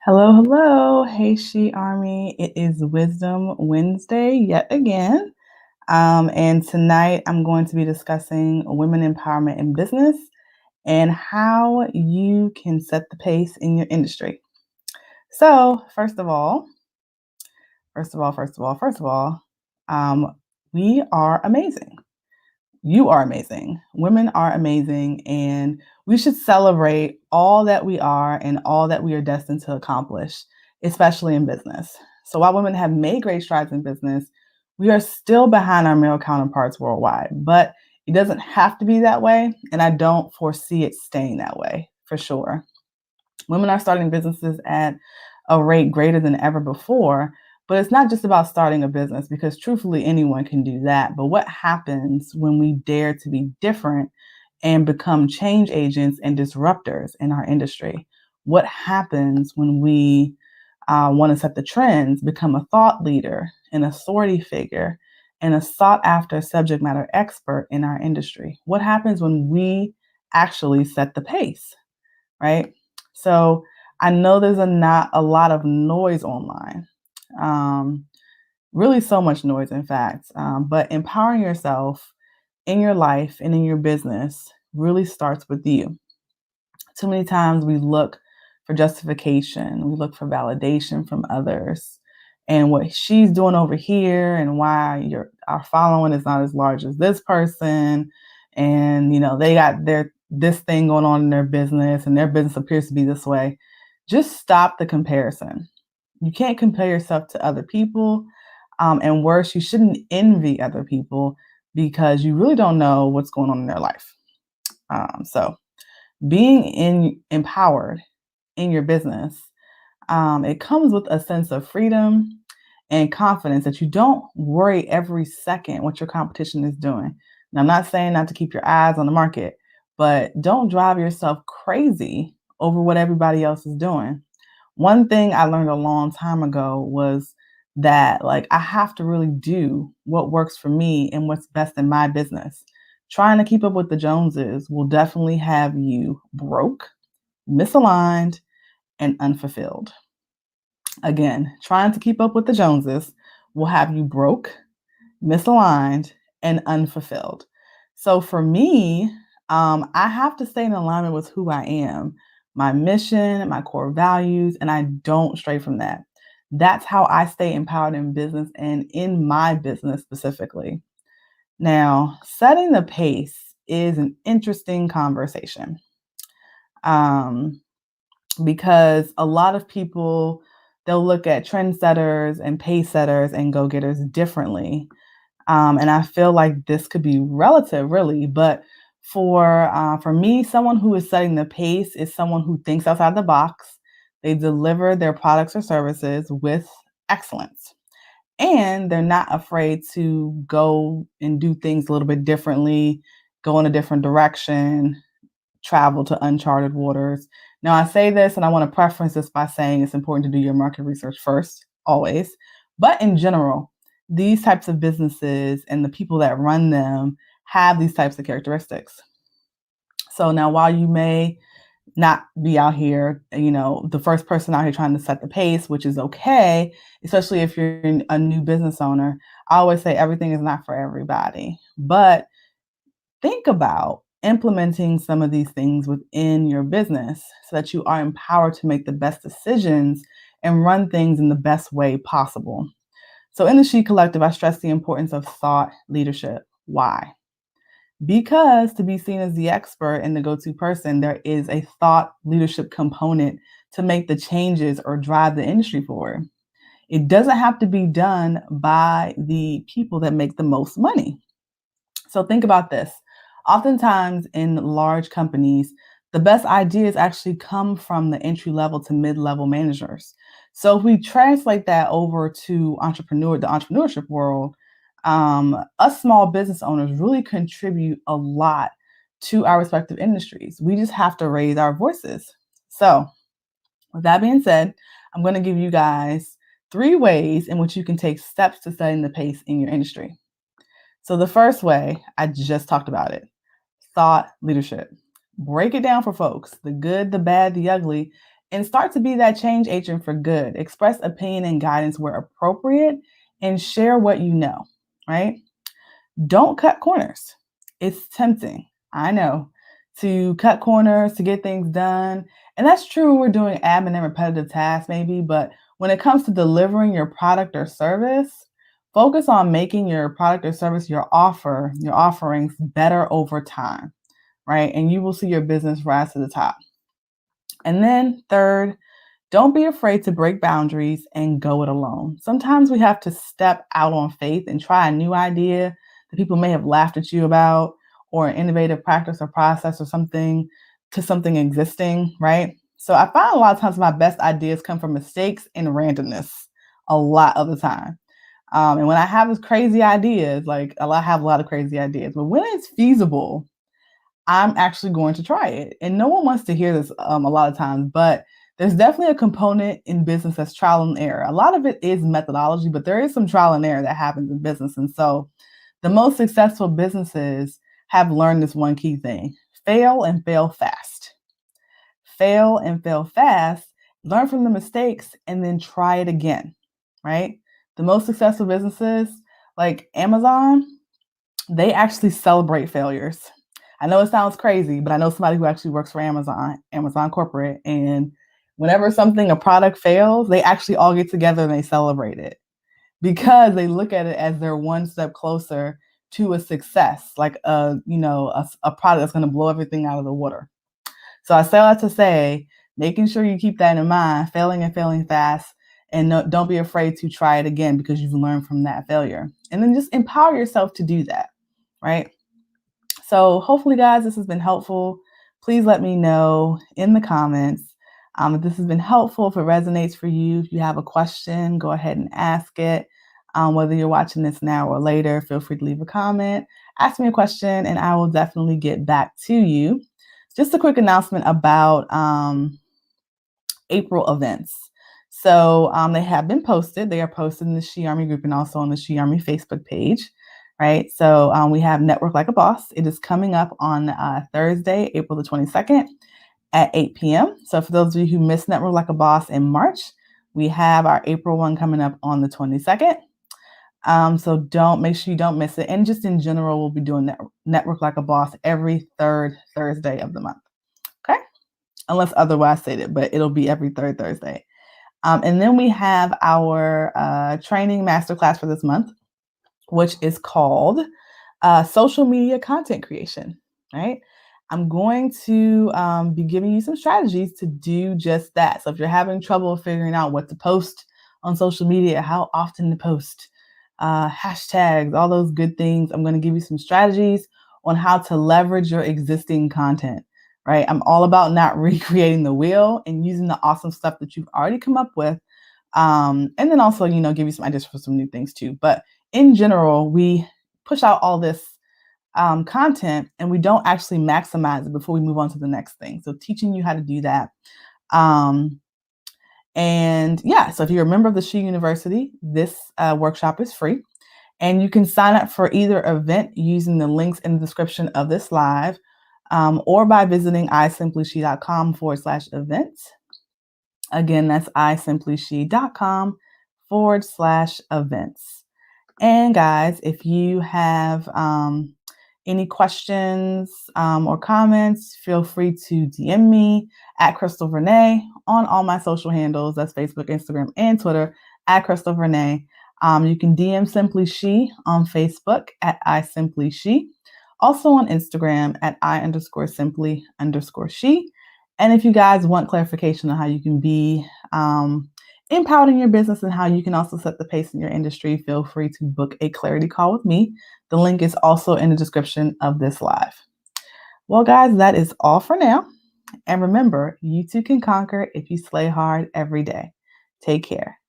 Hello, hello. Hey, She Army. It is Wisdom Wednesday yet again. And tonight I'm going to be discussing women empowerment in business and how you can set the pace in your industry. So, first of all, um, we are amazing. You are amazing. Women are amazing, and we should celebrate all that we are and all that we are destined to accomplish, especially in business. So, while women have made great strides in business, we are still behind our male counterparts worldwide. But it doesn't have to be that way, and I don't foresee it staying that way for sure. Women are starting businesses at a rate greater than ever before. But it's not just about starting a business because truthfully, anyone can do that. But what happens when we dare to be different and become change agents and disruptors in our industry? What happens when we want to set the trends, become a thought leader, an authority figure, and a sought after subject matter expert in our industry? What happens when we actually set the pace? Right? So I know there's not a lot of noise online. Um, really, so much noise, in fact. But empowering yourself in your life and in your business really starts with you. Too many times we look for justification, we look for validation from others, and what she's doing over here, and why your our following is not as large as this person, and they got their this thing going on in their business, and their business appears to be this way. Just stop the comparison. You can't compare yourself to other people, and worse, you shouldn't envy other people because you really don't know what's going on in their life. So being empowered in your business, it comes with a sense of freedom and confidence that you don't worry every second what your competition is doing. Now, I'm not saying not to keep your eyes on the market, but don't drive yourself crazy over what everybody else is doing. One thing I learned a long time ago was that, like, I have to really do what works for me and what's best in my business. Trying to keep up with the Joneses will definitely have you broke, misaligned, and unfulfilled. Again, trying to keep up with the Joneses will have you broke, misaligned, and unfulfilled. So for me, I have to stay in alignment with who I am, my mission, my core values, and I don't stray from that. That's how I stay empowered in business and in my business specifically. Now, setting the pace is an interesting conversation. Um, because a lot of people, they'll look at trendsetters and pace setters and go getters differently. And I feel like this could be relative, really. But for me, someone who is setting the pace is someone who thinks outside the box. They deliver their products or services with excellence, and they're not afraid to go and do things a little bit differently, go in a different direction, travel to uncharted waters. Now, I say this and I want to preference this by saying it's important to do your market research first, always. But in general, these types of businesses and the people that run them have these types of characteristics. So now, while you may not be out here, the first person out here trying to set the pace, which is okay, especially if you're a new business owner, I always say everything is not for everybody. But think about implementing some of these things within your business so that you are empowered to make the best decisions and run things in the best way possible. So, in the She Collective, I stress the importance of thought leadership. Why? Because to be seen as the expert and the go to person, there is a thought leadership component to make the changes or drive the industry forward. It doesn't have to be done by the people that make the most money. So think about this. Oftentimes in large companies, the best ideas actually come from the entry level to mid level managers. So if we translate that over to the entrepreneurship world, us small business owners really contribute a lot to our respective industries. We just have to raise our voices. So with that being said, I'm going to give you guys 3 ways in which you can take steps to setting the pace in your industry. So the first way, I just talked about it, thought leadership. Break it down for folks, the good, the bad, the ugly, and start to be that change agent for good. Express opinion and guidance where appropriate and share what you know, right? Don't cut corners. It's tempting, I know, to cut corners, to get things done. And that's true when we're doing admin and repetitive tasks, maybe. But when it comes to delivering your product or service, focus on making your product or service, your offerings better over time, right? And you will see your business rise to the top. And then, third, don't be afraid to break boundaries and go it alone. Sometimes we have to step out on faith and try a new idea that people may have laughed at you about, or an innovative practice or process or something to something existing, right? So I find a lot of times my best ideas come from mistakes and randomness a lot of the time. And when I have these crazy ideas, I have a lot of crazy ideas, but when it's feasible, I'm actually going to try it. And no one wants to hear this a lot of times, but there's definitely a component in business that's trial and error. A lot of it is methodology, but there is some trial and error that happens in business. And so the most successful businesses have learned this one key thing: fail and fail fast. Fail and fail fast, learn from the mistakes, and then try it again, right? The most successful businesses like Amazon, they actually celebrate failures. I know it sounds crazy, but I know somebody who actually works for Amazon corporate, and whenever a product fails, they actually all get together and they celebrate it because they look at it as they're one step closer to a success, like a product that's going to blow everything out of the water. So I say that to say, making sure you keep that in mind, failing and failing fast, and don't be afraid to try it again because you've learned from that failure. And then just empower yourself to do that, right? So hopefully, guys, this has been helpful. Please let me know in the comments if this has been helpful, if it resonates for you. If you have a question, go ahead and ask it. Whether you're watching this now or later, feel free to leave a comment, ask me a question, and I will definitely get back to you. Just a quick announcement about April events. So they have been posted. They are posted in the She Army group and also on the She Army Facebook page, right? So we have Network Like a Boss. It is coming up on Thursday, April the 22nd at 8 p.m. So for those of you who missed Network Like a Boss in March, we have our April one coming up on the 22nd. So make sure you don't miss it. And just in general, we'll be doing Network Like a Boss every third Thursday of the month. Okay? Unless otherwise stated, but it'll be every third Thursday. And then we have our training masterclass for this month, which is called Social Media Content Creation, right? I'm going to be giving you some strategies to do just that. So if you're having trouble figuring out what to post on social media, how often to post, hashtags, all those good things, I'm going to give you some strategies on how to leverage your existing content, right? I'm all about not recreating the wheel and using the awesome stuff that you've already come up with. And then also, give you some ideas for some new things too. But in general, we push out all this content and we don't actually maximize it before we move on to the next thing. So teaching you how to do that. So if you're a member of the She University, this workshop is free. And you can sign up for either event using the links in the description of this live or by visiting isimplyShe.com/events. Again, that's isimplyShe.com/events. And guys, if you have any questions or comments, feel free to DM me at Crystal Renee on all my social handles. That's Facebook, Instagram, and Twitter at Crystal Renee. You can DM Simply She on Facebook at isimplyShe. Also on Instagram at I_simply_she. And if you guys want clarification on how you can be empowered in your business and how you can also set the pace in your industry, feel free to book a clarity call with me. The link is also in the description of this live. Well, guys, that is all for now. And remember, you too can conquer if you slay hard every day. Take care.